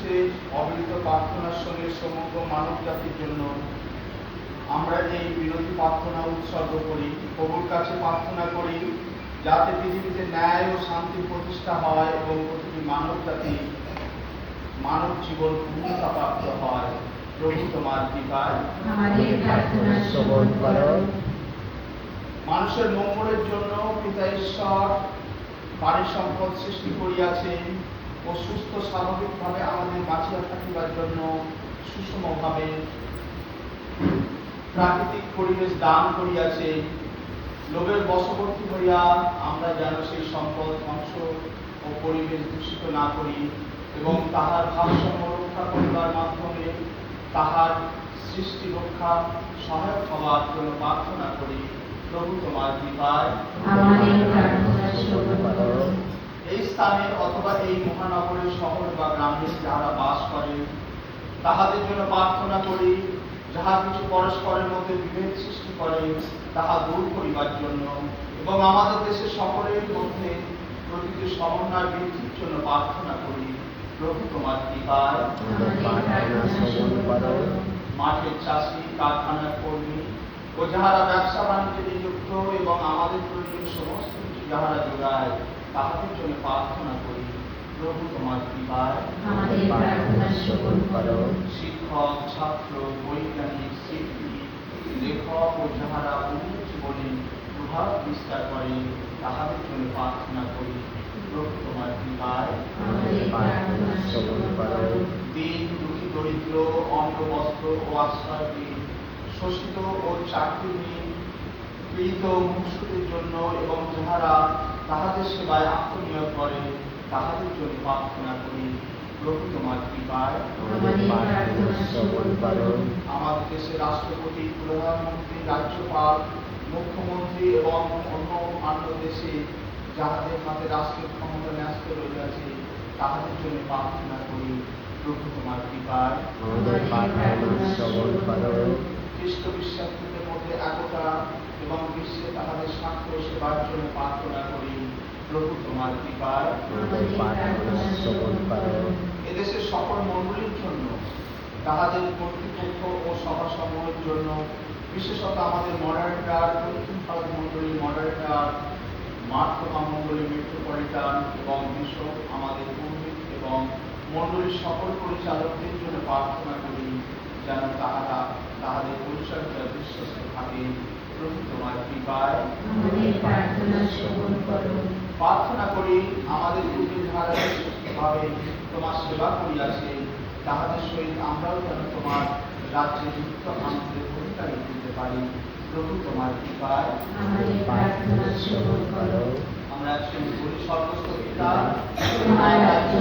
উঠেছে অবিরত প্রার্থনার সঙ্গে সমগ্র মানব জাতির জন্য। আমরা এই বিরোধী প্রার্থনা উৎসর্গ করি, প্রভুর কাছে প্রার্থনা করি যাতে পৃথিবীতে ন্যায় ও শান্তি প্রতিষ্ঠা হয় এবং প্রতিটি মানব জাতি মানব জীবন পূর্ণতা প্রাপ্ত হয়। প্রভু তোমার কৃপায় আমাদের প্রার্থনা শ্রবণ করো। মানুষের মঙ্গলের জন্য পিতা ঈশ্বর প্রাণী সম্পদ সৃষ্টি করিয়াছেন ও সুস্থ স্বাভাবিকভাবে আমাদের বাঁচিয়া থাকিবার জন্য সুষমভাবে প্রাকৃতিক পরিবেশ দান করিয়াছে। লোভের বশবর্তী হইয়া আমরা যেন সেই সম্পদ ধ্বংস ও পরিবেশ দূষিত না করি এবং তাহার ভারসাম্য রক্ষা করিবার মাধ্যমে তাহার সৃষ্টি রক্ষা সহায়ক হওয়ার জন্য প্রার্থনা করি। প্রভু তোমার কৃপায় আমাদের প্রার্থনা শ্রবণ করো। এই স্থানে অথবা এই মহানগরের শহর বা গ্রামে যারা বাস করে তাহাদের জন্য প্রার্থনা করি, যাহা কিছু পরস্পরের মধ্যে বিভেদ সৃষ্টি করে তাহা দূর করিবার জন্য এবং আমাদের দেশের সকলের মধ্যে প্রকৃতির সমন্বয় বৃদ্ধির জন্য প্রার্থনা করি। প্রভু তোমার কৃপায় মাঠের চাষি, কারখানার কর্মী ও যাহারা ব্যবসা বাণিজ্যে নিযুক্ত এবং আমাদের প্রয়োজনীয় সমস্ত কিছু যাহারা যোগায় তাহাদের জন্য প্রার্থনা করি। প্রভু তোমার কৃপায় শিক্ষক, ছাত্র, বৈজ্ঞানিক, শিল্পী, লেখক ও যাহারা অন্য জীবনে প্রভাব বিস্তার করে তাহাদের জন্য প্রার্থনা করি। প্রভু তোমার কৃপায় দিন দুঃখী, দরিদ্র, অন্ন, বস্ত্র ও আশ্রয়হীন, শোষিত ও চাকরিহীন, পীড়িত মুমূর্ষুদের জন্য এবং যাহারা তাহাদের সেবায় আত্মনিয়োগ করে তাহাদের জন্য প্রার্থনা করি। প্রভু তোমার কৃপায় আমাদের দেশের রাষ্ট্রপতি, প্রধানমন্ত্রী, রাজ্যপাল, মুখ্যমন্ত্রী এবং অন্য দেশে যাহাদের হাতে রাষ্ট্রের ক্ষমতা ন্যস্ত রইয়াছে তাহাদের জন্য প্রার্থনা করি। প্রভু তোমার কৃপায় খ্রিস্ট বিশ্বাসীদের মধ্যে একতা এবং বিশ্বে তাহাদের স্বার্থ সেবার জন্য প্রার্থনা করি। প্রভু তোমার কৃপায় এদেশের সকল মণ্ডলীর জন্য, তাহাদের কর্তৃপক্ষ ও সভা সমূহের জন্য, বিশেষত আমাদের মডারেটর, দক্ষিণ ভারত মণ্ডলীর মডারেটর, মার্থমা মণ্ডলী মেট্রোপলিটন এবং বিশপ, আমাদের পুরোহিত এবং মণ্ডলীর সকল পরিচালকদের জন্য প্রার্থনা করি যেন তাহারা তাহাদের পরিচর্যায় বিশ্বস্ত থাকে। প্রভু তোমার কৃপায় প্রার্থনা করি আমাদের পূর্বে যাহারা বিশ্বস্তভাবে তোমার সেবা করিয়াছে তাহাদের সহিত আমরাও যেন তোমার রাজ্যে যুক্ত আনন্দের অধিকারী হইতে পারি। প্রভু তোমার কৃপায় আমরা একসঙ্গে বলি, সর্বস্ব পিতা, তোমার রাজ্য